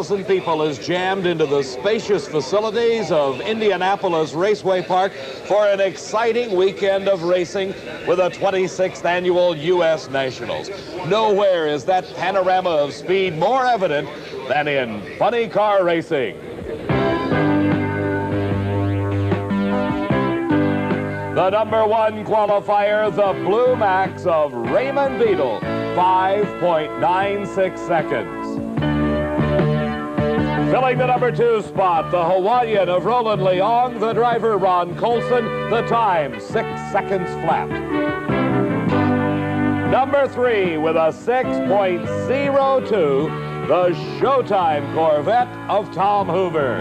30,000 people is jammed into the spacious facilities of Indianapolis Raceway Park for an exciting weekend of racing with the 26th annual U.S. Nationals. Nowhere is that panorama of speed more evident than in funny car racing. The #1 qualifier, the Blue Max of Raymond Beadle, 5.96 seconds. Filling the #2 spot, the Hawaiian of Roland Leong, the driver Ron Colson, the time 6 seconds flat. #3 with a 6.02, the Showtime Corvette of Tom Hoover.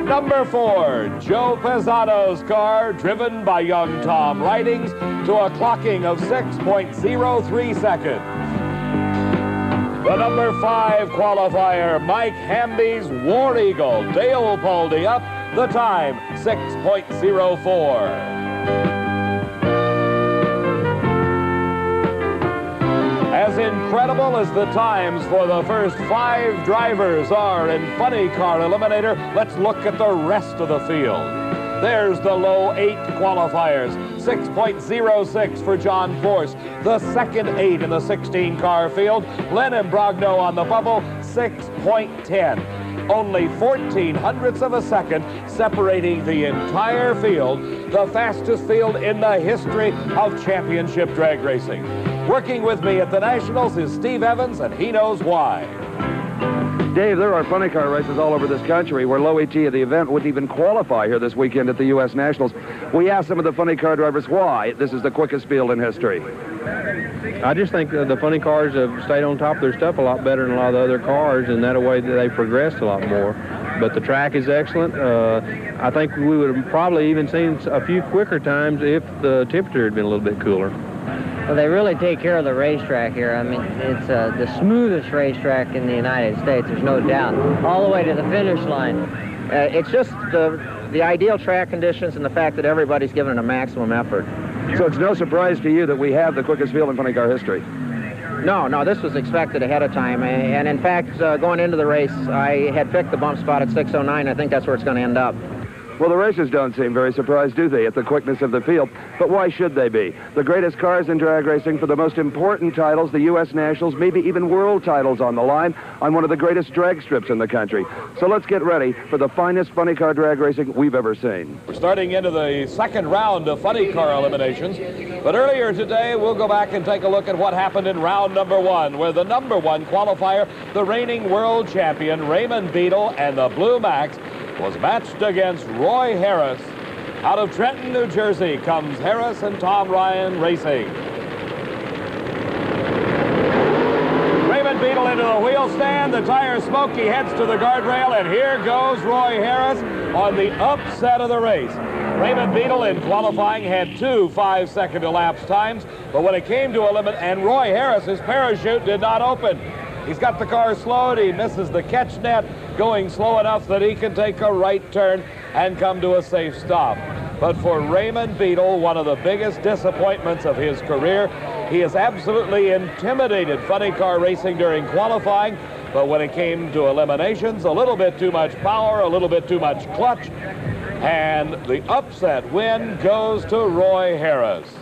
#4, Joe Pisano's car, driven by young Tom Ridings, to a clocking of 6.03 seconds. The #5 qualifier, Mike Hamby's War Eagle, Dale Poldy up, the time 6.04. As incredible as the times for the first 5 drivers are in Funny Car Eliminator, let's look at the rest of the field. There's the low 8 qualifiers, 6.06 for John Force, the second 8 in the 16-car field. Lennon Brogno on the bubble, 6.10. Only 0.14 of a second separating the entire field, the fastest field in the history of championship drag racing. Working with me at the Nationals is Steve Evans, and he knows why. Dave, there are funny car races all over this country where low ET of the event wouldn't even qualify here this weekend at the U.S. Nationals. We asked some of the funny car drivers why this is the quickest field in history. I just think the funny cars have stayed on top of their stuff a lot better than a lot of the other cars, and that way they've progressed a lot more. But the track is excellent. I think we would have probably even seen a few quicker times if the temperature had been a little bit cooler. Well, they really take care of the racetrack here. I mean, it's the smoothest racetrack in the United States, there's no doubt, all the way to the finish line. It's just the ideal track conditions and the fact that everybody's given it a maximum effort. So it's no surprise to you that we have the quickest field in funny car history? No, this was expected ahead of time. And in fact, going into the race, I had picked the bump spot at 6:09. I think that's where it's going to end up. Well, the racers don't seem very surprised, do they, at the quickness of the field? But why should they be? The greatest cars in drag racing for the most important titles, the U.S. Nationals, maybe even world titles on the line, on one of the greatest drag strips in the country. So let's get ready for the finest funny car drag racing we've ever seen. We're starting into the second round of funny car eliminations. But earlier today, we'll go back and take a look at what happened in round #1, where the #1 qualifier, the reigning world champion, Raymond Beadle, and the Blue Max, was matched against Roy Harris. Out of Trenton, New Jersey, comes Harris and Tom Ryan racing. Raymond Beadle into the wheel stand, the tire smoke, he heads to the guardrail, and here goes Roy Harris on the upset of the race. Raymond Beadle in qualifying had 2 5-second elapsed times, but when it came to a limit, and Roy Harris, his parachute did not open. He's got the car slowed, he misses the catch net, going slow enough that he can take a right turn and come to a safe stop. But for Raymond Beadle, one of the biggest disappointments of his career, he has absolutely intimidated funny car racing during qualifying, but when it came to eliminations, a little bit too much power, a little bit too much clutch, and the upset win goes to Roy Harris.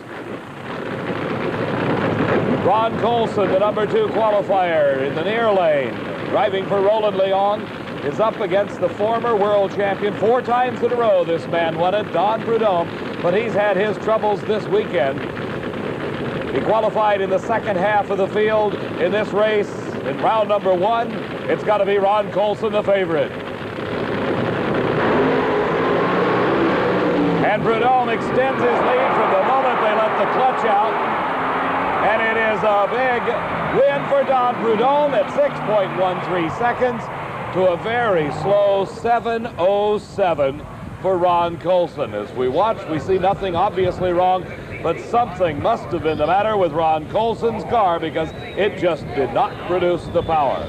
Ron Colson, the #2 qualifier in the near lane, driving for Roland Leong, is up against the former world champion 4 times in a row. This man won it, Don Prudhomme, but he's had his troubles this weekend. He qualified in the second half of the field in this race. In round #1, it's got to be Ron Colson, the favorite. And Prudhomme extends his lead from the moment they let the clutch out. And it is a big win for Don Prudhomme at 6.13 seconds to a very slow 7:07 for Ron Colson. As we watch, we see nothing obviously wrong, but something must have been the matter with Ron Colson's car because it just did not produce the power.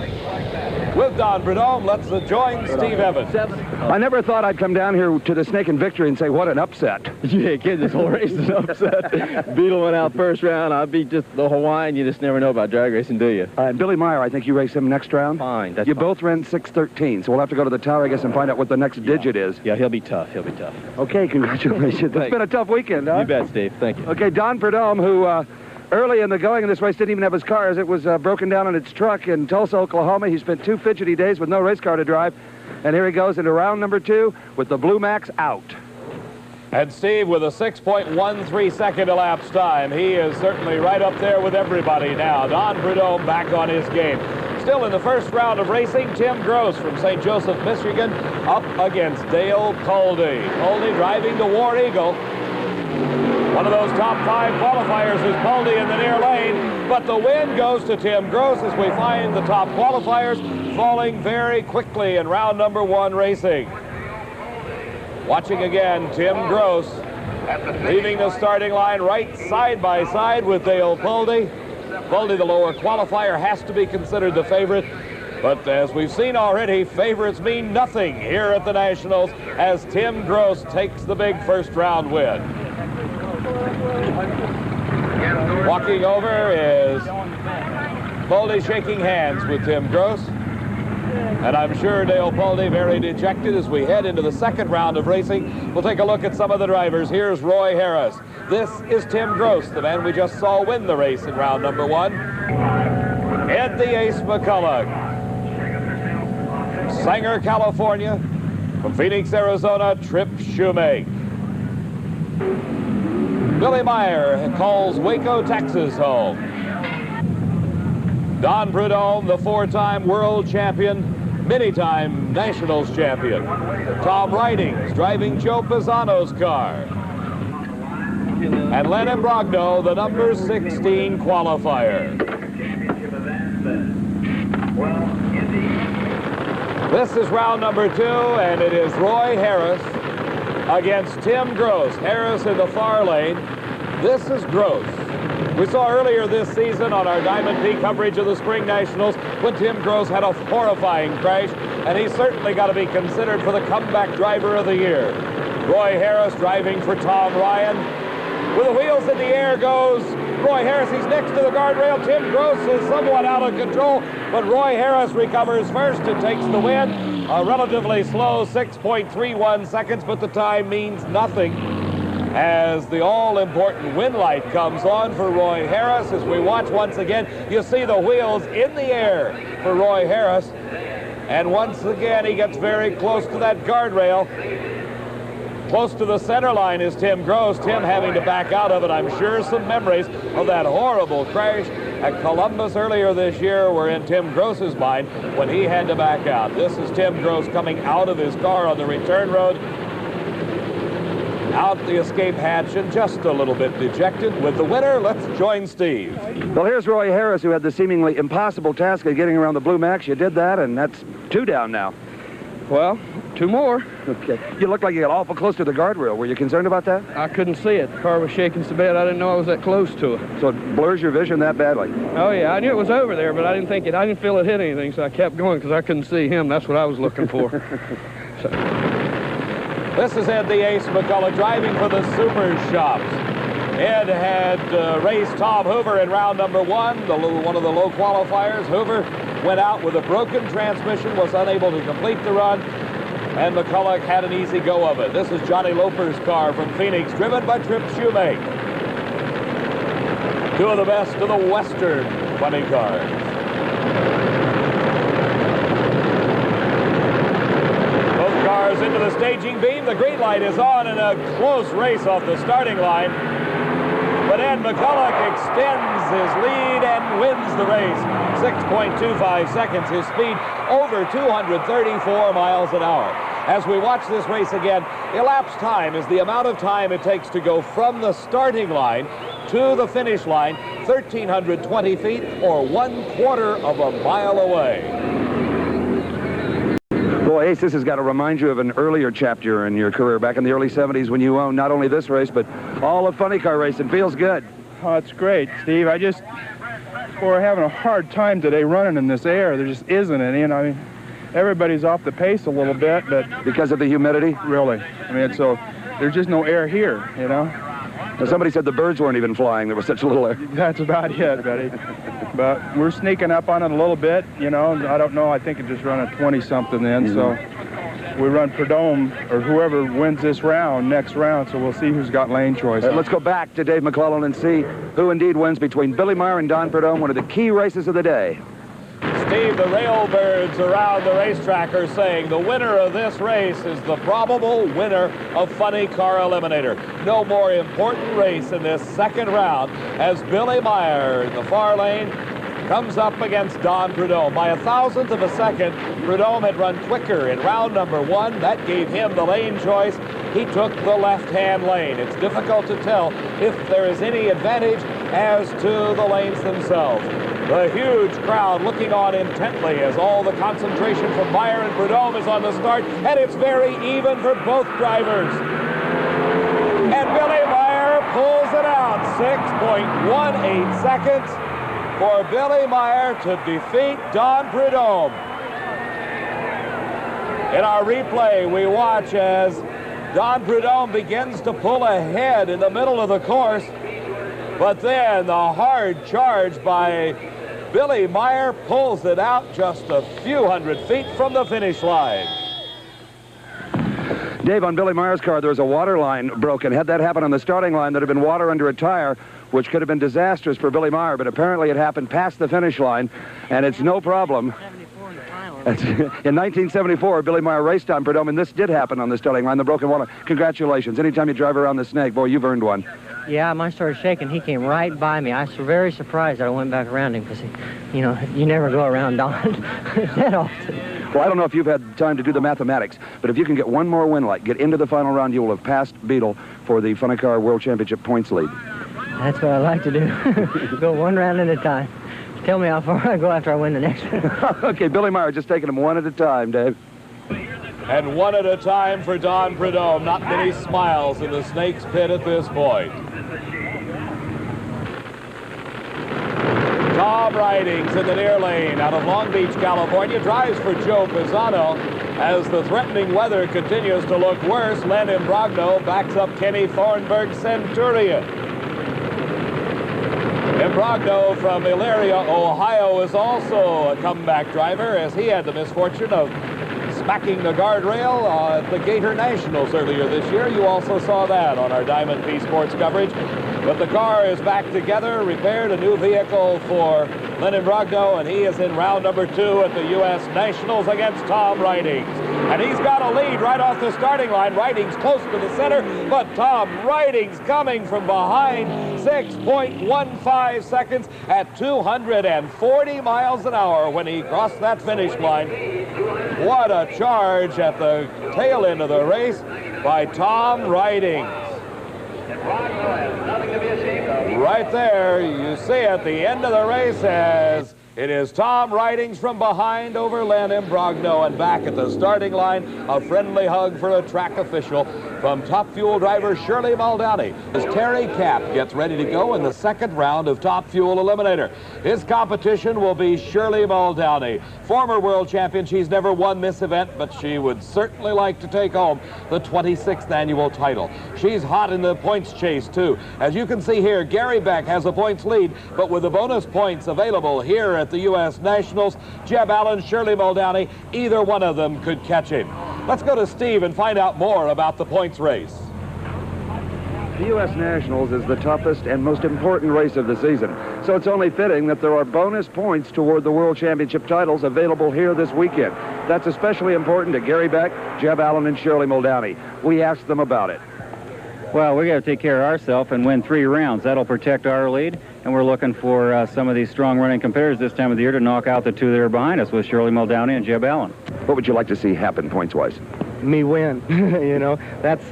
With Don Prudhomme, let's join Steve Evans. I never thought I'd come down here to the Snake and Victory and say, what an upset. Yeah, kid, this whole race is an upset. Beetle went out first round. I beat just the Hawaiian. You just never know about drag racing, do you? And Billy Meyer, I think you race him next round? Fine. You both ran 6:13, so we'll have to go to the tower, I guess, and find out what the next digit is. Yeah, he'll be tough. He'll be tough. Okay, congratulations. It's been a tough weekend, huh? You bet, Steve. Thank you. Okay, Don Prudhomme, who early in the going in this race didn't even have his car, as it was broken down in its truck in Tulsa, Oklahoma. He spent 2 fidgety days with no race car to drive. And here he goes into round number 2 with the Blue Max out. And Steve, with a 6.13 second elapsed time, he is certainly right up there with everybody now. Don Prudhomme back on his game. Still in the first round of racing, Tim Gross from St. Joseph, Michigan, up against Dale Poldy. Poldy driving the War Eagle. One of those top 5 qualifiers is Poldy in the near lane, but the win goes to Tim Gross as we find the top qualifiers falling very quickly in round number 1 racing. Watching again, Tim Gross leaving the starting line right side by side with Dale Poldy. Poldy, the lower qualifier, has to be considered the favorite. But as we've seen already, favorites mean nothing here at the Nationals as Tim Gross takes the big first round win. Walking over is Poldy shaking hands with Tim Gross. And I'm sure Dale Poldy very dejected as we head into the second round of racing. We'll take a look at some of the drivers. Here's Roy Harris. This is Tim Gross, the man we just saw win the race in round number 1. Ed the Ace McCullough. Sanger, California. From Phoenix, Arizona, Trip Shoemake. Billy Meyer calls Waco, Texas home. Don Prudhomme, the 4-time world champion, many-time nationals champion. Tom Ridings driving Joe Pisano's car. And Len Imbrogno, the number 16 qualifier. This is round number 2, and it is Roy Harris against Tim Gross. Harris in the far lane. This is Gross. We saw earlier this season on our Diamond P coverage of the Spring Nationals when Tim Gross had a horrifying crash, and he's certainly got to be considered for the comeback driver of the year. Roy Harris driving for Tom Ryan. With the wheels in the air goes Roy Harris. He's next to the guardrail. Tim Gross is somewhat out of control, but Roy Harris recovers first and takes the win. A relatively slow 6.31 seconds, but the time means nothing as the all-important win light comes on for Roy Harris. As we watch once again, you see the wheels in the air for Roy Harris. And once again, he gets very close to that guardrail. Close to the center line is Tim Gross. Tim having to back out of it. I'm sure some memories of that horrible crash at Columbus earlier this year were in Tim Gross's mind when he had to back out. This is Tim Gross coming out of his car on the return road. Out the escape hatch and just a little bit dejected. With the winner, let's join Steve. Well, here's Roy Harris, who had the seemingly impossible task of getting around the Blue Max. You did that, and that's 2 down now. Well, 2 more. Okay. You look like you got awful close to the guardrail. Were you concerned about that? I couldn't see it. The car was shaking so bad I didn't know I was that close to it. So it blurs your vision that badly? Oh, yeah. I knew it was over there, but I didn't feel it hit anything, so I kept going because I couldn't see him. That's what I was looking for. So. This is Ed the Ace McCullough driving for the Super Shops. Ed had raced Tom Hoover in round number 1, one of the low qualifiers. Hoover went out with a broken transmission, was unable to complete the run, and McCullough had an easy go of it. This is Johnny Loper's car from Phoenix, driven by Trip Shoemake. 2 of the best of the Western 20 cars. Into the staging beam. The green light is on in a close race off the starting line. But Ed McCullough extends his lead and wins the race. 6.25 seconds, his speed over 234 miles an hour. As we watch this race again, elapsed time is the amount of time it takes to go from the starting line to the finish line, 1,320 feet or 1/4 of a mile away. Boy, Ace, this has got to remind you of an earlier chapter in your career, back in the early 70s when you owned not only this race, but all of funny car racing. Feels good. Oh, it's great, Steve. we're having a hard time today running in this air. There just isn't any, and I mean, everybody's off the pace a little bit, but Because of the humidity? really, I mean, so there's just no air here, you know. Now, somebody said the birds weren't even flying. There was such little air. That's about it, buddy. But we're sneaking up on it a little bit, you know. I don't know. I think it just run a 20-something then, so we run Prudhomme, or whoever wins this round, next round, so we'll see who's got lane choice. Let's go back to Dave McClellan and see who indeed wins between Billy Meyer and Don Prudhomme, one of the key races of the day. Steve, the railbirds around the racetrack are saying the winner of this race is the probable winner of Funny Car Eliminator. No more important race in this second round as Billy Meyer in the far lane comes up against Don Prudhomme. By 1,000th of a second, Prudhomme had run quicker in round number 1. That gave him the lane choice. He took the left-hand lane. It's difficult to tell if there is any advantage as to the lanes themselves. The huge crowd looking on intently as all the concentration from Meyer and Prudhomme is on the start, and it's very even for both drivers. And Billy Meyer pulls it out, 6.18 seconds for Billy Meyer to defeat Don Prudhomme. In our replay, we watch as Don Prudhomme begins to pull ahead in the middle of the course, but then the hard charge by Billy Meyer pulls it out just a few hundred feet from the finish line. Dave, on Billy Meyer's car, there was a water line broken. Had that happened on the starting line, there'd have been water under a tire, which could have been disastrous for Billy Meyer, but apparently it happened past the finish line, and it's no problem. In 1974, Billy Meyer raced on Prudhomme, and this did happen on the starting line, the broken water. Congratulations. Anytime you drive around the snake, boy, you've earned one. Yeah, mine started shaking. He came right by me. I was very surprised that I went back around him because, you know, you never go around Don that often. Well, I don't know if you've had time to do the mathematics, but if you can get one more win light, get into the final round, you will have passed Beetle for the Funny Car World Championship points lead. That's what I like to do. Go one round at a time. Tell me how far I go after I win the next one. Okay, Billy Meyer just taking them one at a time, Dave. And one at a time for Don Prudhomme. Not many smiles in the Snake's Pit at this point. Tom Ridings in the near lane out of Long Beach, California, drives for Joe Pisano. As the threatening weather continues to look worse, Len Imbrogno backs up Kenny Thornburg's Centurion. Imbrogno from Elyria, Ohio, is also a comeback driver as he had the misfortune of smacking the guardrail at the Gator Nationals earlier this year. You also saw that on our Diamond P Sports coverage. But the car is back together, repaired, a new vehicle for Len Imbrogno, and he is in round number 2 at the U.S. Nationals against Tom Ridings. And he's got a lead right off the starting line. Ridings close to the center, but Tom Ridings coming from behind, 6.15 seconds at 240 miles an hour when he crossed that finish line. What a charge at the tail end of the race by Tom Ridings. Right there, you see at the end of the race as it is Tom Ridings from behind over Len Imbrogno, and back at the starting line, a friendly hug for a track official from Top Fuel driver Shirley Muldowney as Terry Kapp gets ready to go in the second round of Top Fuel Eliminator. His competition will be Shirley Muldowney, former world champion. She's never won this event, but she would certainly like to take home the 26th annual title. She's hot in the points chase, too. As you can see here, Gary Beck has a points lead, but with the bonus points available here at the U.S. Nationals, Jeb Allen, Shirley Muldowney, either one of them could catch him. Let's go to Steve and find out more about the points race. The U.S. Nationals is the toughest and most important race of the season, so it's only fitting that there are bonus points toward the World Championship titles available here this weekend. That's especially important to Gary Beck, Jeb Allen, and Shirley Muldowney. We asked them about it. Well, we got to take care of ourselves and win 3 rounds. That'll protect our lead, and we're looking for some of these strong running competitors this time of the year to knock out the 2 that are behind us with Shirley Muldowney and Jeb Allen. What would you like to see happen points-wise? Me win. You know, that's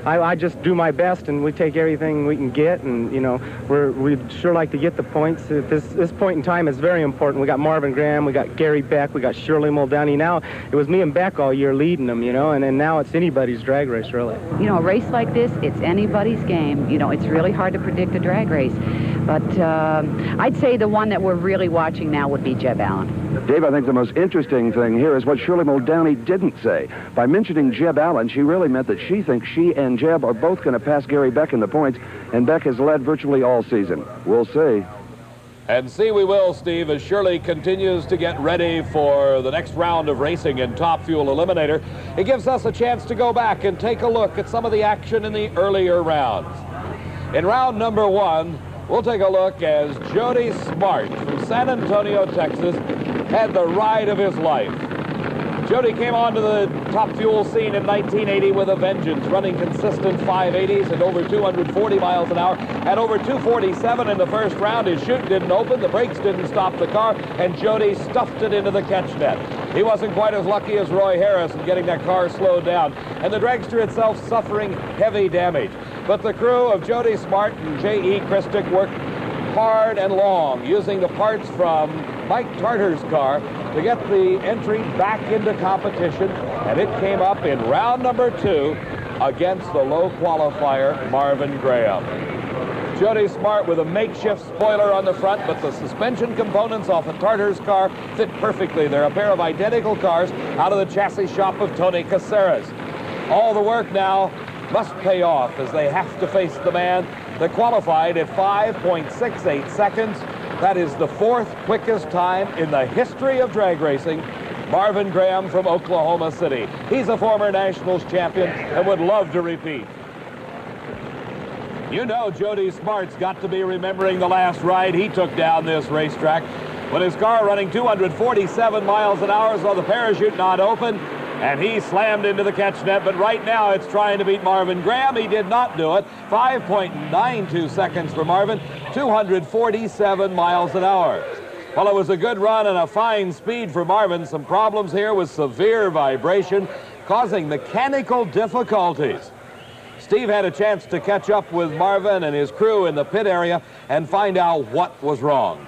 I just do my best, and we take everything we can get, and you know, we'd sure like to get the points. At this point in time is very important. We got Marvin Graham, we got Gary Beck, we got Shirley Muldowney. Now it was me and Beck all year leading them, you know, and then now it's anybody's drag race, really. You know, a race like this, it's anybody's game. You know, it's really hard to predict a drag race. But I'd say the one that we're really watching now would be Jeb Allen. Dave, I think the most interesting thing here is what Shirley Muldowney didn't say. By mentioning Jeb Allen, she really meant that she thinks she and Jeb are both going to pass Gary Beck in the points, and Beck has led virtually all season. We'll see. And see we will, Steve, as Shirley continues to get ready for the next round of racing in Top Fuel Eliminator. It gives us a chance to go back and take a look at some of the action in the earlier rounds. In round number 1, we'll take a look as Jody Smart from San Antonio, Texas, had the ride of his life. Jody came onto the Top Fuel scene in 1980 with a vengeance, running consistent 580s at over 240 miles an hour, at over 247 in the first round. His chute didn't open, the brakes didn't stop the car, and Jody stuffed it into the catch net. He wasn't quite as lucky as Roy Harris in getting that car slowed down, and the dragster itself suffering heavy damage. But the crew of Jody Smart and J.E. Christick worked hard and long, using the parts from Mike Tartar's car to get the entry back into competition, and it came up in round number 2 against the low qualifier Marvin Graham. Jody Smart with a makeshift spoiler on the front, but the suspension components off of Tartar's car fit perfectly. They're a pair of identical cars out of the chassis shop of Tony Caceres. All the work now must pay off as they have to face the man that qualified at 5.68 seconds. That is the 4th quickest time in the history of drag racing. Marvin Graham from Oklahoma City. He's a former Nationals champion and would love to repeat. You know Jody Smart's got to be remembering the last ride he took down this racetrack when his car running 247 miles an hour saw the parachute not open, and he slammed into the catch net. But right now it's trying to beat Marvin Graham. He did not do it. 5.92 seconds for Marvin, 247 miles an hour. Well, it was a good run and a fine speed for Marvin. Some problems here with severe vibration causing mechanical difficulties. Steve had a chance to catch up with Marvin and his crew in the pit area and find out what was wrong.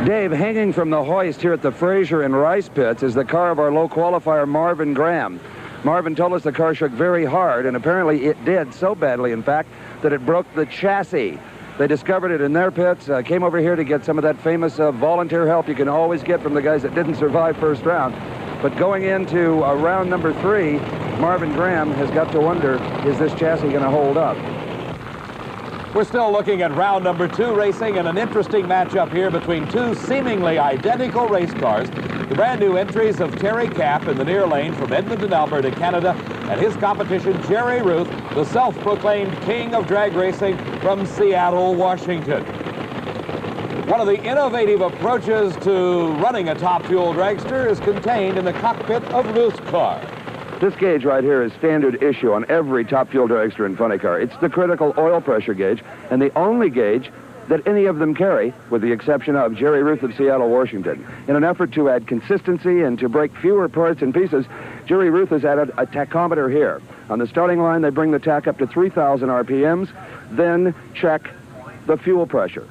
Dave, hanging from the hoist here at the Fraser and Rice pits is the car of our low qualifier, Marvin Graham. Marvin told us the car shook very hard, and apparently it did, so badly, in fact, that it broke the chassis. They discovered it in their pits, came over here to get some of that famous volunteer help you can always get from the guys that didn't survive first round. But going into round number 3, Marvin Graham has got to wonder, is this chassis going to hold up? We're still looking at round number 2 racing, and an interesting matchup here between two seemingly identical race cars. The brand new entries of Terry Kapp in the near lane from Edmonton, Alberta, Canada, and his competition, Jerry Ruth, the self-proclaimed king of drag racing from Seattle, Washington. One of the innovative approaches to running a Top Fuel dragster is contained in the cockpit of Ruth's car. This gauge right here is standard issue on every Top Fuel dragster and funny car. It's the critical oil pressure gauge, and the only gauge that any of them carry, with the exception of Jerry Ruth of Seattle, Washington. In an effort to add consistency and to break fewer parts and pieces, Jerry Ruth has added a tachometer here. On the starting line, they bring the tach up to 3,000 RPMs, then check the fuel pressure.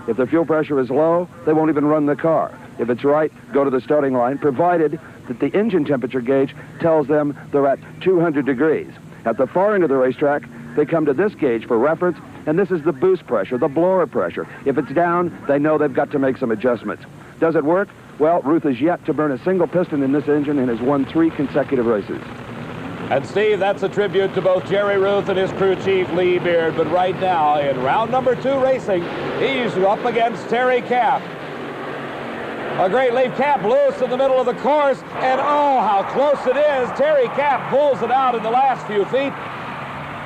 If the fuel pressure is low, they won't even run the car. If it's right, go to the starting line, provided that the engine temperature gauge tells them they're at 200 degrees. At the far end of the racetrack, they come to this gauge for reference, and this is the boost pressure, the blower pressure. If it's down, they know they've got to make some adjustments. Does it work? Well, Ruth has yet to burn a single piston in this engine and has won 3 consecutive races. And Steve, that's a tribute to both Jerry Ruth and his crew chief, Lee Beard. But right now, in round number 2 racing, he's up against Terry Kapp. A great leap, Kapp loose in the middle of the course, and oh, how close it is. Terry Kapp pulls it out in the last few feet.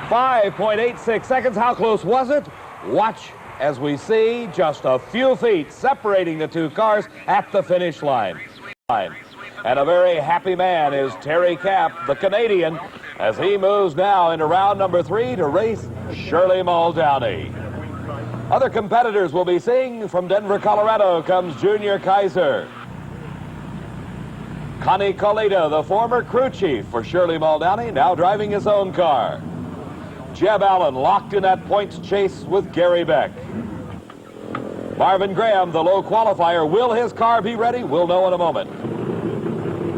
5.86 seconds. How close was it? Watch as we see just a few feet separating the two cars at the finish line. And a very happy man is Terry Kapp, the Canadian, as he moves now into round number 3 to race Shirley Muldowney. Other competitors we'll be seeing from Denver, Colorado comes Junior Kaiser. Connie Colita, the former crew chief for Shirley Muldowney, now driving his own car. Jeb Allen locked in that points chase with Gary Beck. Marvin Graham, the low qualifier. Will his car be ready? We'll know in a moment.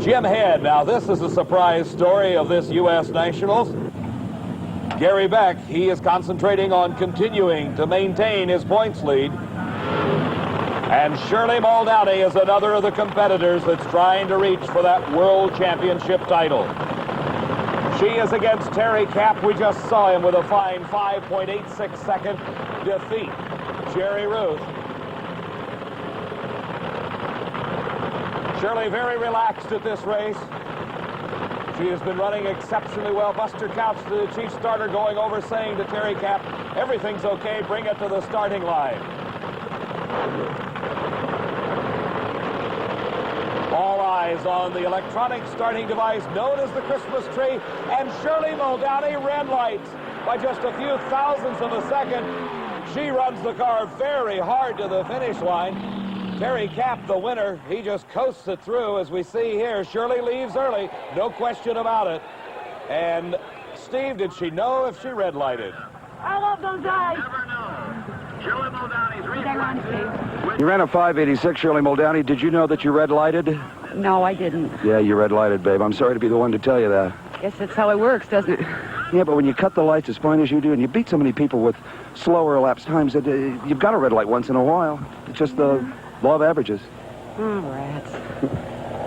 Jim Head, now this is a surprise story of this U.S. Nationals. Gary Beck, he is concentrating on continuing to maintain his points lead. And Shirley Muldowney is another of the competitors that's trying to reach for that World Championship title. She is against Terry Kapp. We just saw him with a fine 5.86 second defeat Jerry Ruth. Shirley very relaxed at this race. She has been running exceptionally well. Buster Couch, the chief starter, going over saying to Terry Kapp, everything's okay, bring it to the starting line. All eyes on the electronic starting device known as the Christmas tree, and Shirley Muldowney red lights by just a few thousandths of a second. She runs the car very hard to the finish line. Terry Kapp, the winner, he just coasts it through, as we see here. Shirley leaves early, no question about it. And Steve, did she know if she red lighted? I love those eyes. Never know. Shirley Muldowney's reflex. You ran a 5.86, Shirley Muldowney. Did you know that you red lighted? No, I didn't. Yeah, you red lighted, babe. I'm sorry to be the one to tell you that. Guess that's how it works, doesn't it? Yeah, but when you cut the lights as fine as you do, and you beat so many people with slower elapsed times, that you've got to red light once in a while. It's just the law of averages. Oh, rats.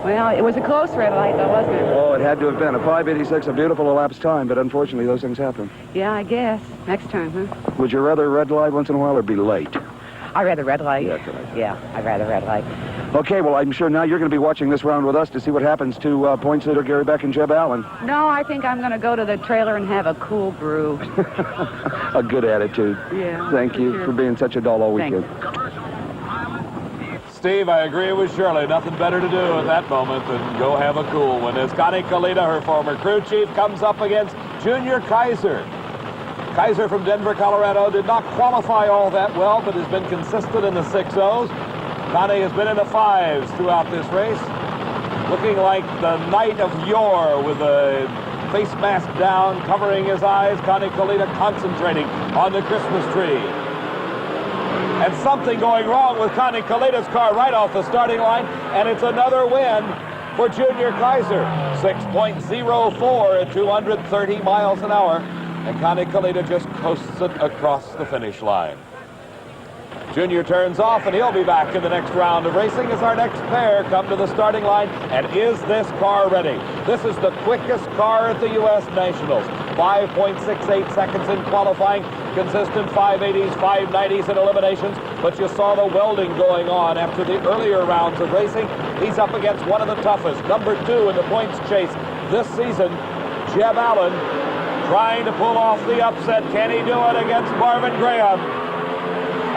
Well, it was a close red light, though, wasn't it? Oh, it had to have been. A 5.86, a beautiful elapsed time, but unfortunately those things happen. Yeah, I guess. Next time, huh? Would you rather red light once in a while or be late? I'd rather red light. Yeah, that's what I thought. Yeah, I'd rather red light. Okay, well, I'm sure now you're going to be watching this round with us to see what happens to points leader Gary Beck and Jeb Allen. No, I think I'm going to go to the trailer and have a cool brew. A good attitude. Yeah. Thank you sure. for being such a doll all weekend. Steve, I agree with Shirley. Nothing better to do at that moment than go have a cool one. As Connie Kalita, her former crew chief, comes up against Junior Kaiser. Kaiser from Denver, Colorado, did not qualify all that well, but has been consistent in the 6.0s. Connie has been in the 5s throughout this race, looking like the knight of yore with a face mask down, covering his eyes. Connie Kalita concentrating on the Christmas tree. And something going wrong with Connie Kalita's car right off the starting line, and it's another win for Junior Kaiser. 6.04 at 230 miles an hour, and Connie Kalita just coasts it across the finish line. Junior turns off, and he'll be back in the next round of racing as our next pair come to the starting line. And is this car ready? This is the quickest car at the U.S. Nationals. 5.68 seconds in qualifying, consistent 580s, 590s in eliminations, but you saw the welding going on after the earlier rounds of racing. He's up against one of the toughest, number 2 in the points chase this season, Jeb Allen, trying to pull off the upset. Can he do it against Marvin Graham?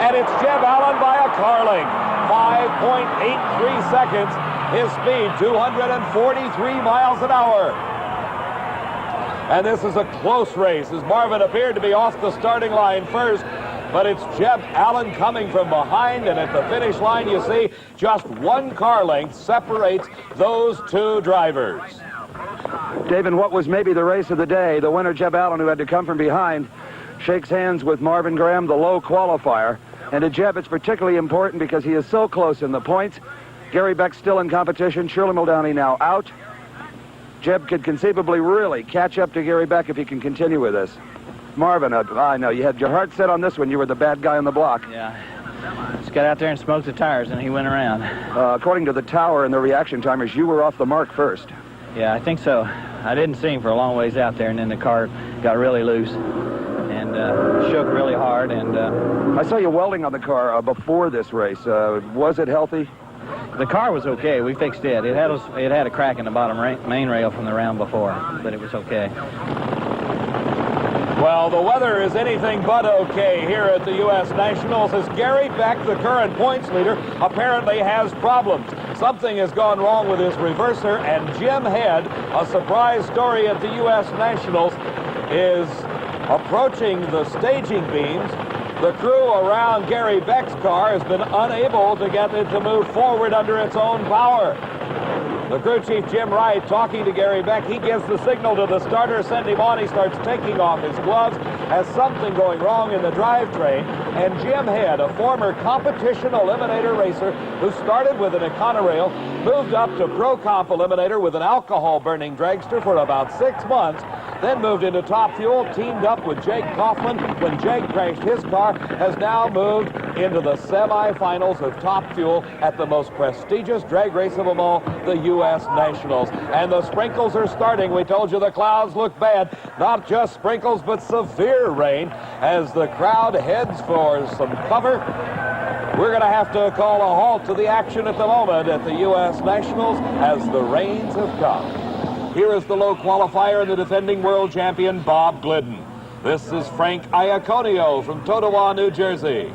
And it's Jeb Allen by a car length. 5.83 seconds. His speed, 243 miles an hour. And this is a close race, as Marvin appeared to be off the starting line first, but it's Jeb Allen coming from behind, and at the finish line, you see, just one car length separates those two drivers. Dave, in what was maybe the race of the day, the winner, Jeb Allen, who had to come from behind, shakes hands with Marvin Graham, the low qualifier. And to Jeb, it's particularly important because he is so close in the points. Gary Beck still in competition. Shirley Muldowney now out. Jeb could conceivably really catch up to Gary Beck if he can continue with this. Marvin, I know, you had your heart set on this one. You were the bad guy on the block. Yeah. Just got out there and smoked the tires, and he went around. According to the tower and the reaction timers, you were off the mark first. Yeah, I think so. I didn't see him for a long ways out there, and then the car got really loose and shook really hard. And I saw you welding on the car before this race. Was it healthy? The car was okay. We fixed it. It had a crack in the bottom main rail from the round before, but it was okay. Well, the weather is anything but okay here at the U.S. Nationals, as Gary Beck, the current points leader, apparently has problems. Something has gone wrong with his reverser, and Jim Head, a surprise story at the U.S. Nationals, is approaching the staging beams. The crew around Gary Beck's car has been unable to get it to move forward under its own power. The crew chief, Jim Wright, talking to Gary Beck. He gives the signal to the starter, send him on. He starts taking off his gloves, has something going wrong in the drivetrain. And Jim Head, a former competition eliminator racer who started with an Econorail, moved up to Pro Comp Eliminator with an alcohol-burning dragster for about 6 months, then moved into Top Fuel, teamed up with Jake Kaufman when Jake crashed his car, has now moved into the semifinals of Top Fuel at the most prestigious drag race of them all, the U.S. Nationals. And the sprinkles are starting. We told you the clouds look bad. Not just sprinkles, but severe rain as the crowd heads for some cover. We're going to have to call a halt to the action at the moment at the U.S. Nationals as the rains have come. Here is the low qualifier and the defending world champion, Bob Glidden. This is Frank Iaconio from Totowa, New Jersey.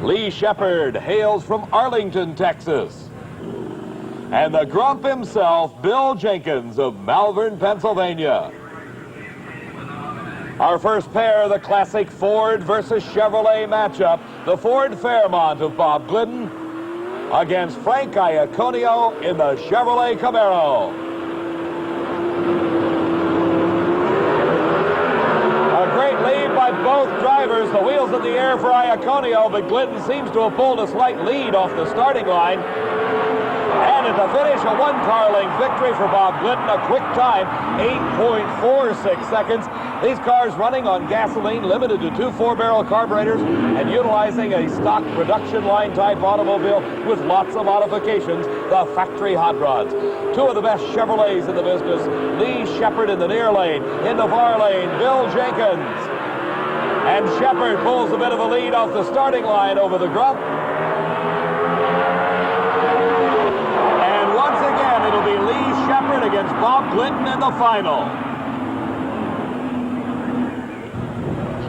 Lee Shepard hails from Arlington, Texas. And the grump himself, Bill Jenkins of Malvern, Pennsylvania. Our first pair, the classic Ford versus Chevrolet matchup, the Ford Fairmont of Bob Glidden against Frank Iaconio in the Chevrolet Camaro. A great lead by both drivers. The wheels in the air for Iaconio, but Glidden seems to have pulled a slight lead off the starting line. And at the finish, a one-car length victory for Bob Glidden, a quick time, 8.46 seconds. These cars running on gasoline, limited to 2 4-barrel carburetors, and utilizing a stock production line type automobile with lots of modifications, the factory hot rods. 2 of the best Chevrolets in the business. Lee Shepard in the near lane. In the far lane, Bill Jenkins. And Shepard pulls a bit of a lead off the starting line over the grump. And once again, it'll be Lee Shepard against Bob Glidden in the final.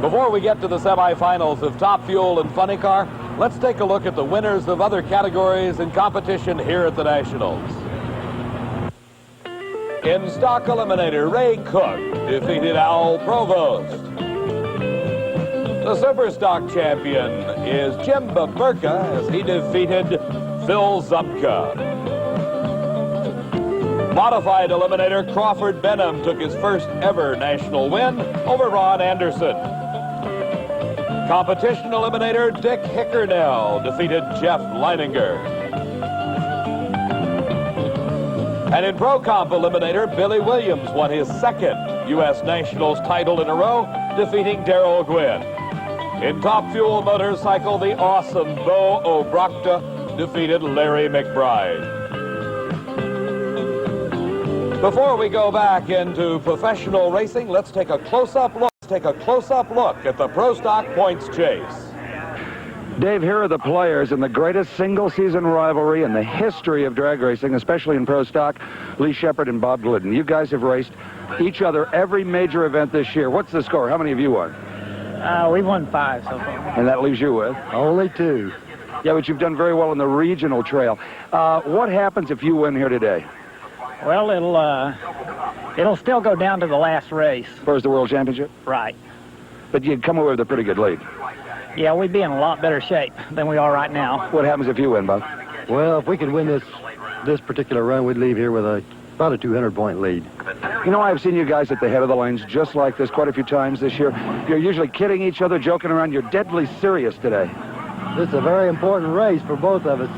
Before we get to the semifinals of Top Fuel and Funny Car, let's take a look at the winners of other categories in competition here at the Nationals. In stock eliminator, Ray Cook defeated Al Provost. The super stock champion is Jim Baburka as he defeated Phil Zupka. Modified eliminator Crawford Benham took his first ever national win over Ron Anderson. Competition eliminator Dick Hickernell defeated Jeff Leininger. And in Pro Comp eliminator, Billy Williams won his second U.S. Nationals title in a row, defeating Darrell Gwynn. In Top Fuel motorcycle, the awesome Bo O'Brocta defeated Larry McBride. Before we go back into professional racing, let's take a close-up look. At the Pro Stock Points Chase. Dave, here are the players in the greatest single-season rivalry in the history of drag racing, especially in Pro Stock, Lee Shepard and Bob Glidden. You guys have raced each other every major event this year. What's the score? How many have you won? We won 5 so far. And that leaves you with? Only 2. Yeah, but you've done very well in the regional trail. What happens if you win here today? Well, it'll still go down to the last race. As far as the World Championship? Right. But you'd come away with a pretty good lead. Yeah, we'd be in a lot better shape than we are right now. What happens if you win, Bob? Well, if we could win this particular run, we'd leave here with about a 200-point lead. You know, I've seen you guys at the head of the lanes just like this quite a few times this year. You're usually kidding each other, joking around. You're deadly serious today. This is a very important race for both of us.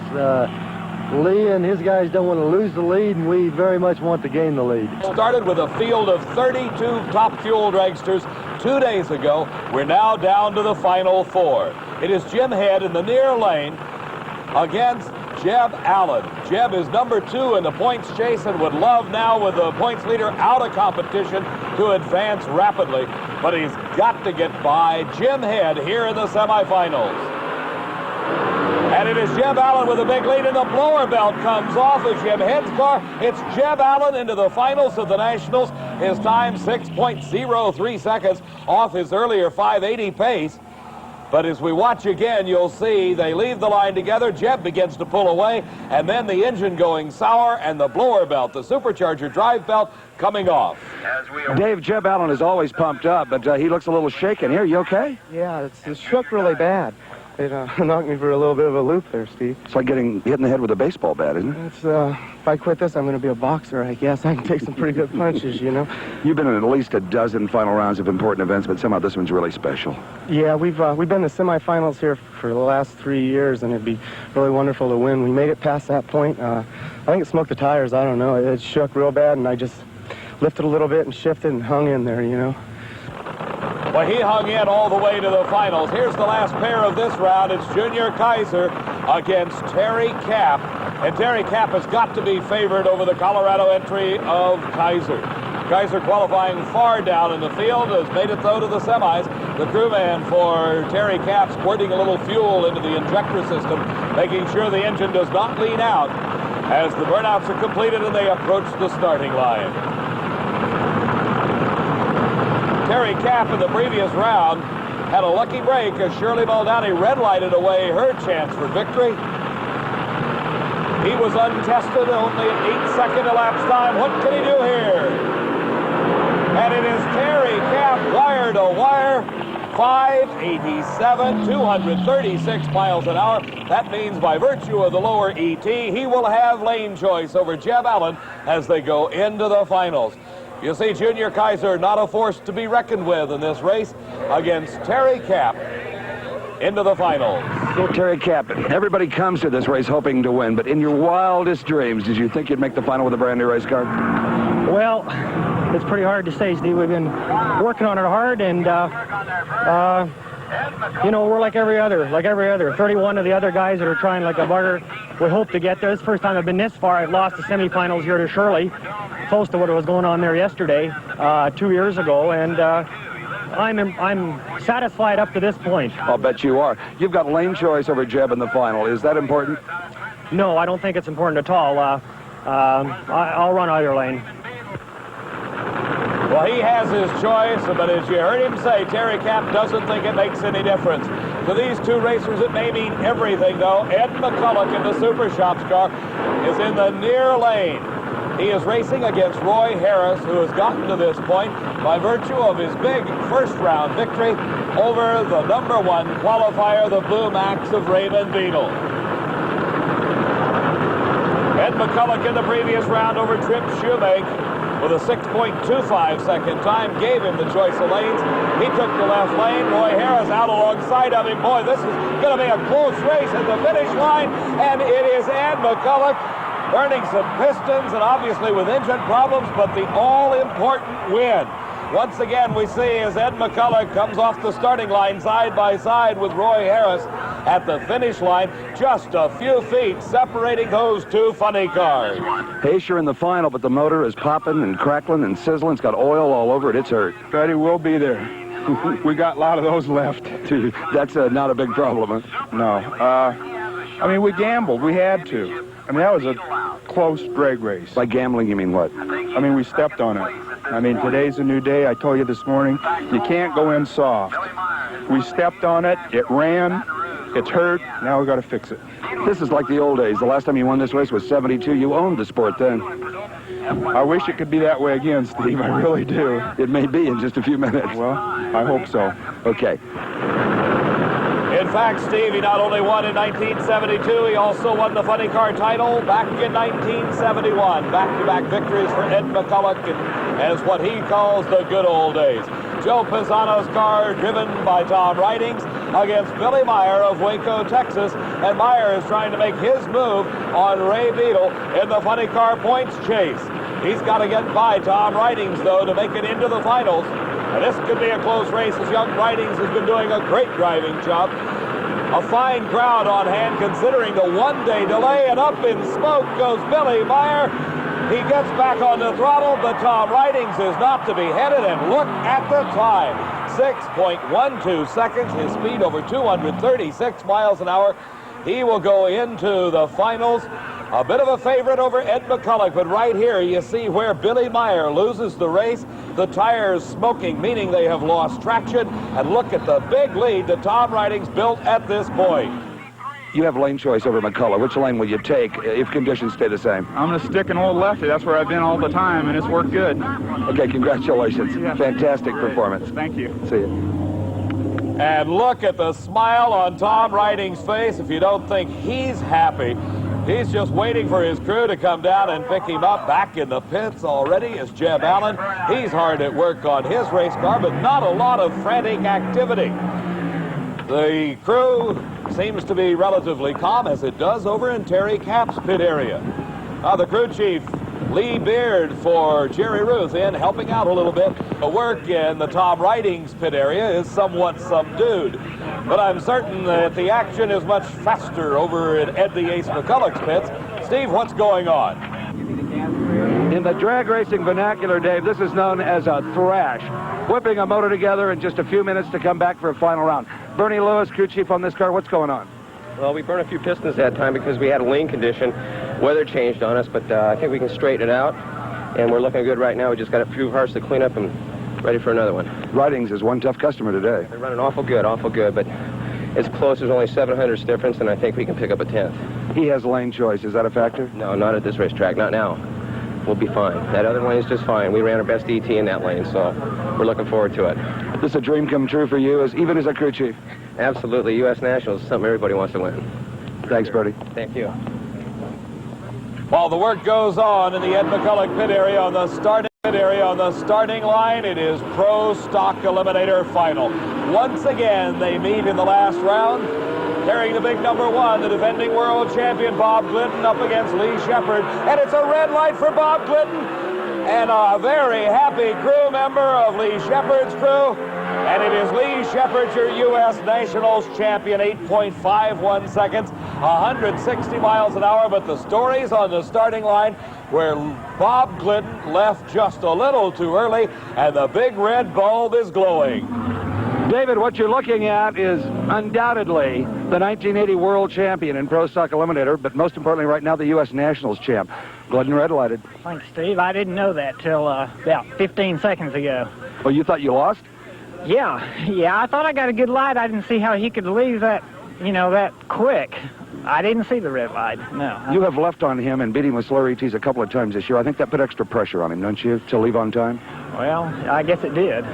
Lee and his guys don't want to lose the lead, and we very much want to gain the lead. Started with a field of 32 Top Fuel dragsters 2 days ago. We're now down to the final 4. It is Jim Head in the near lane against Jeb Allen. Jeb is number 2 in the points chase and would love now, with the points leader out of competition, to advance rapidly. But he's got to get by Jim Head here in the semifinals. And it is Jeb Allen with a big lead, and the blower belt comes off of Jim Head's car. It's Jeb Allen into the finals of the Nationals. His time 6.03 seconds off his earlier 580 pace. But as we watch again, you'll see they leave the line together. Jeb begins to pull away, and then the engine going sour, and the blower belt, the supercharger drive belt, coming off. Dave, Jeb Allen is always pumped up, but he looks a little shaken here. You okay? Yeah, it's shook really bad. It knocked me for a little bit of a loop there, Steve. It's like getting hit in the head with a baseball bat, isn't it? It's, if I quit this, I'm going to be a boxer, I guess. I can take some pretty good punches, you know. You've been in at least a dozen final rounds of important events, but somehow this one's really special. Yeah, we've been in the semifinals here for the last 3 years, and it'd be really wonderful to win. We made it past that point. I think it smoked the tires. I don't know. It shook real bad, and I just lifted a little bit and shifted and hung in there, you know. Well, he hung in all the way to the finals. Here's the last pair of this round. It's Junior Kaiser against Terry Kapp. And Terry Kapp has got to be favored over the Colorado entry of Kaiser. Kaiser qualifying far down in the field, has made it though to the semis. The crewman for Terry Kapp squirting a little fuel into the injector system, making sure the engine does not lean out as the burnouts are completed and they approach the starting line. Terry Kapp in the previous round had a lucky break as Shirley Muldowney red-lighted away her chance for victory. He was untested, only an 8-second elapsed time. What can he do here? And it is Terry Kapp, wire to wire, 587, 236 miles an hour. That means by virtue of the lower ET, he will have lane choice over Jeb Allen as they go into the finals. You see, Junior Kaiser not a force to be reckoned with in this race against Terry Kapp into the finals. Well, Terry Kapp, everybody comes to this race hoping to win, but in your wildest dreams, did you think you'd make the final with a brand new race car? Well, it's pretty hard to say, Steve. We've been working on it hard, and you know, we're like every other. 31 of the other guys that are trying like a bugger. We hope to get there. It's the first time I've been this far. I've lost the semifinals here to Shirley, close to what was going on there yesterday, 2 years ago, and I'm satisfied up to this point. I'll bet you are. You've got lane choice over Jeb in the final. Is that important? No, I don't think it's important at all. I'll run either lane. Well, he has his choice, but as you heard him say, Terry Kapp doesn't think it makes any difference. To these two racers, it may mean everything, though. Ed McCulloch in the Super Shops car is in the near lane. He is racing against Roy Harris, who has gotten to this point by virtue of his big first-round victory over the #1 qualifier, the Blue Max of Raymond Beadle. Ed McCulloch in the previous round over Trip Shoemake with a 6.25 second time, gave him the choice of lanes. He took the left lane. Roy Harris out alongside of him. Boy, this is going to be a close race at the finish line, and it is Ed McCulloch burning some pistons and obviously with engine problems, but the all-important win. Once again, we see as Ed McCulloch comes off the starting line side by side with Roy Harris at the finish line, just a few feet separating those two funny cars. Haysher in the final, but the motor is popping and crackling and sizzling. It's got oil all over it. It's hurt. Betty, we'll be there. We got a lot of those left. That's not a big problem, huh? No. I mean, we gambled. We had to. I mean, that was a close drag race. By gambling, you mean what? I mean, we stepped on it. I mean, today's a new day. I told you this morning, you can't go in soft. We stepped on it. It ran. It's hurt. Now we got to fix it. This is like the old days. The last time you won this race was '72. You owned the sport then. I wish it could be that way again, Steve. I really do. It may be in just a few minutes. Well, I hope so. Okay. In fact, Steve, he not only won in 1972, he also won the funny car title back in 1971. Back-to-back victories for Ed McCulloch as what he calls the good old days. Joe Pisano's car driven by Tom Ridings against Billy Meyer of Waco, Texas. And Meyer is trying to make his move on Ray Beadle in the funny car points chase. He's got to get by Tom Ridings, though, to make it into the finals. And this could be a close race as young Ridings has been doing a great driving job. A fine crowd on hand considering the one-day delay, and up in smoke goes Billy Meyer. He gets back on the throttle, but Tom Ridings is not to be headed, and look at the time. 6.12 seconds, his speed over 236 miles an hour. He will go into the finals. A bit of a favorite over Ed McCulloch, but right here you see where Billy Meyer loses the race. The tires smoking, meaning they have lost traction. And look at the big lead that Tom Ridings built at this point. You have lane choice over McCulloch. Which lane will you take if conditions stay the same? I'm going to stick an old lefty. That's where I've been all the time, and it's worked good. Okay, congratulations. Yeah. Fantastic performance. Thank you. See you. And look at the smile on Tom Ridings' face. If you don't think he's happy, he's just waiting for his crew to come down and pick him up. Back in the pits already is Jeb Allen. He's hard at work on his race car, but not a lot of frantic activity. The crew seems to be relatively calm, as it does over in Terry Kapp's pit area. Now the crew chief Lee Beard for Jerry Ruth in, helping out a little bit. The work in the Tom Ridings pit area is somewhat subdued. But I'm certain that the action is much faster over in Ed the Ace McCulloch's pits. Steve, what's going on? In the drag racing vernacular, Dave, this is known as a thrash. Whipping a motor together in just a few minutes to come back for a final round. Bernie Lewis, crew chief on this car, what's going on? Well, we burned a few pistons that time because we had a lean condition. Weather changed on us, but I think we can straighten it out. And we're looking good right now. We just got a few cars to clean up and ready for another one. Ridings is one tough customer today. They're running awful good, but it's close. There's only 700s difference, and I think we can pick up a 10th. He has lane choice. Is that a factor? No, not at this racetrack. Not now. We'll be fine. That other lane's just fine. We ran our best ET in that lane, so we're looking forward to it. This is a dream come true for you, even as a crew chief. Absolutely. U.S. Nationals is something everybody wants to win. Thanks, Bertie. Thank you. While the work goes on in the Ed McCulloch pit area on the starting line, it is Pro Stock Eliminator Final. Once again, they meet in the last round. Carrying the big number 1, the defending world champion Bob Clinton up against Lee Shepard. And it's a red light for Bob Clinton and a very happy crew member of Lee Shepard's crew. And it is Lee Shepard, your U.S. Nationals champion, 8.51 seconds, 160 miles an hour. But the story's on the starting line where Bob Clinton left just a little too early and the big red bulb is glowing. David, what you're looking at is undoubtedly the 1980 world champion in Pro Stock Eliminator, but most importantly right now the U.S. Nationals champ. Glidden red lighted. Thanks, Steve. I didn't know that till about 15 seconds ago. Oh, you thought you lost? Yeah, I thought I got a good light. I didn't see how he could leave that, that quick. I didn't see the red light, no. You have left on him and beat him with slow ETs a couple of times this year. I think that put extra pressure on him, don't you, to leave on time? Well, I guess it did.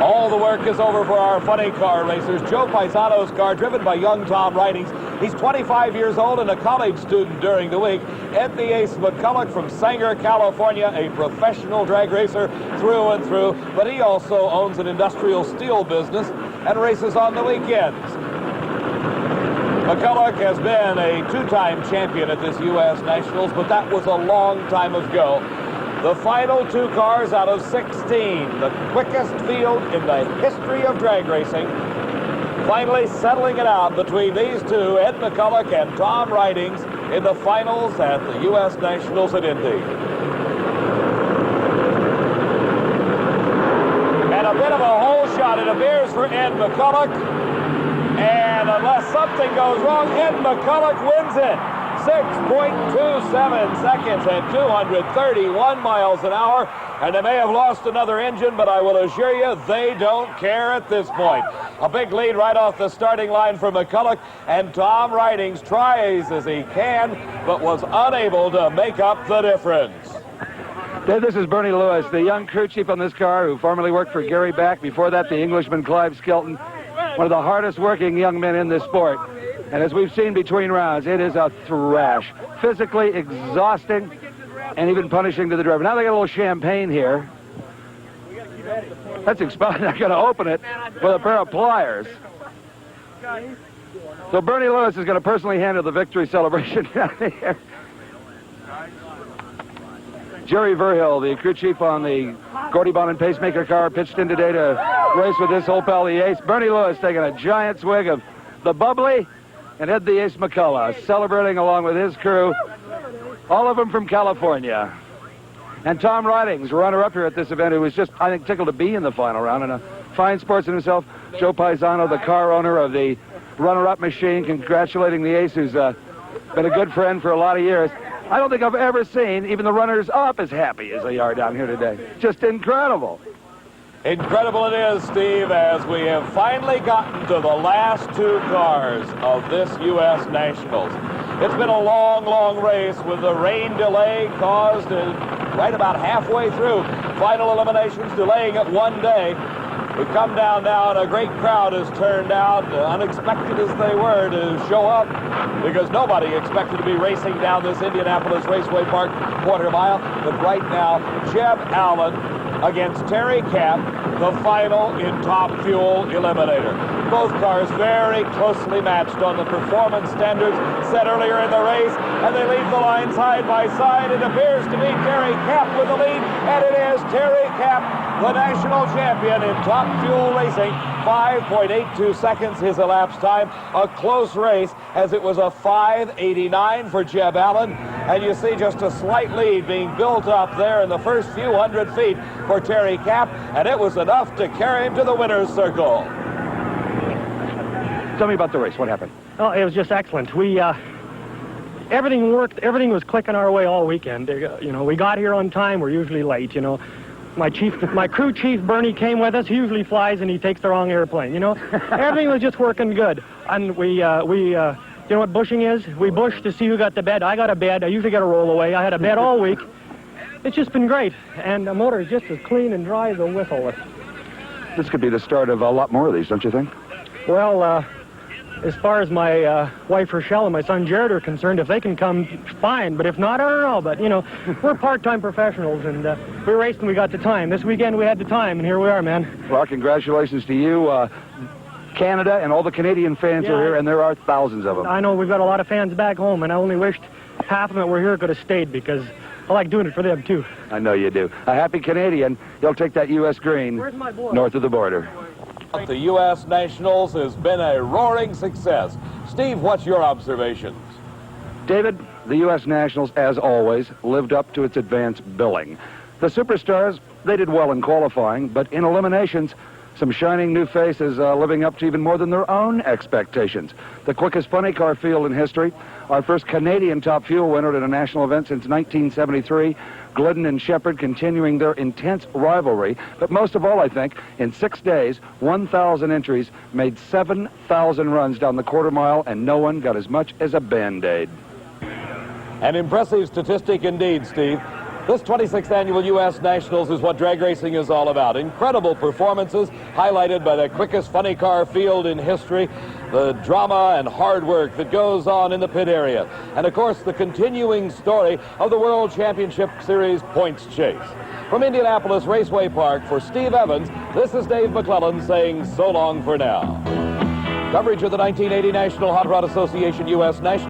All the work is over for our funny car racers. Joe Paisano's car, driven by young Tom Ridings. He's 25 years old and a college student during the week. Ed the Ace McCulloch from Sanger, California, a professional drag racer through and through, but he also owns an industrial steel business and races on the weekends. McCulloch has been a 2-time champion at this U.S. Nationals, but that was a long time ago. The final 2 cars out of 16, the quickest field in the history of drag racing. Finally settling it out between these two, Ed McCulloch and Tom Ridings, in the finals at the U.S. Nationals at Indy. And a bit of a hole shot, it appears, for Ed McCulloch. And unless something goes wrong, Ed McCulloch wins it. 6.27 seconds at 231 miles an hour. And they may have lost another engine, but I will assure you they don't care at this point. A big lead right off the starting line for McCulloch, and Tom Ridings tries as he can, but was unable to make up the difference. Dave, this is Bernie Lewis, the young crew chief on this car who formerly worked for Gary Back. Before that, the Englishman Clive Skelton, one of the hardest working young men in this sport. And as we've seen between rounds, it is a thrash. Physically exhausting and even punishing to the driver. Now they got a little champagne here. That's expired. I'm going to open it with a pair of pliers. So Bernie Lewis is going to personally handle the victory celebration down here. Jerry Verhill, the crew chief on the Gordy Bond Pacemaker car, pitched in today to race with his old pal, the Ace. Bernie Lewis taking a giant swig of the bubbly, and Ed the Ace McCulloch celebrating along with his crew, all of them from California. And Tom Ridings, runner-up here at this event, who was just, I think, tickled to be in the final round, and a fine sportsman himself. Joe Paisano, the car owner of the runner-up machine, congratulating the Ace, who's been a good friend for a lot of years. I don't think I've ever seen even the runners-up as happy as they are down here today. Just incredible. Incredible it is, Steve, as we have finally gotten to the last 2 cars of this U.S. Nationals. It's been a long, long race with the rain delay caused right about halfway through. Final eliminations delaying it 1 day. We've come down now, and a great crowd has turned out, unexpected as they were, to show up, because nobody expected to be racing down this Indianapolis Raceway Park quarter mile. But right now, Jeb Allen against Terry Kapp, the final in Top Fuel Eliminator. Both cars very closely matched on the performance standards set earlier in the race. and they leave the line side by side. It appears to be Terry Kapp with the lead, and it is Terry Kapp, the national champion in Top Fuel Racing. 5.82 seconds his elapsed time. A close race, as it was a 5:89 for Jeb Allen, and you see just a slight lead being built up there in the first few hundred feet for Terry Kapp, and it was enough to carry him to the winner's circle. Tell me about the race. What happened? Oh, it was just excellent. We everything worked. Everything was clicking our way all weekend. You know, we got here on time. We're usually late. You know, my crew chief Bernie came with us. He usually flies and he takes the wrong airplane. You know, everything was just working good. And you know what bushing is? We bush to see who got the bed. I got a bed. I usually get a rollaway. I had a bed all week. It's just been great, and the motor is just as clean and dry as a whistle. This could be the start of a lot more of these, don't you think? Well, as far as my wife Rochelle and my son Jared are concerned, if they can come, fine. But if not, I don't know. But, you know, we're part-time professionals, and we raced and we got the time. This weekend we had the time, and here we are, man. Well, congratulations to you. Canada and all the Canadian fans are here, and there are thousands of them. I know we've got a lot of fans back home, and I only wished half of them that were here could have stayed, because I like doing it for them, too. I know you do. A happy Canadian. You'll take that U.S. green. Where's my boy? North of the border. The U.S. Nationals has been a roaring success. Steve, what's your observations? David, the U.S. Nationals, as always, lived up to its advance billing. The superstars, they did well in qualifying, but in eliminations, some shining new faces living up to even more than their own expectations. The quickest funny car field in history, our first Canadian Top Fuel winner at a national event since 1973, Glidden and Shepard continuing their intense rivalry. But most of all, I think, in 6 days, 1,000 entries made 7,000 runs down the quarter mile, and no one got as much as a Band-Aid. An impressive statistic indeed, Steve. This 26th annual U.S. Nationals is what drag racing is all about. Incredible performances highlighted by the quickest funny car field in history, the drama and hard work that goes on in the pit area, and of course the continuing story of the World Championship Series points chase. From Indianapolis Raceway Park, for Steve Evans, this is Dave McClellan saying so long for now. Coverage of the 1980 National Hot Rod Association U.S. National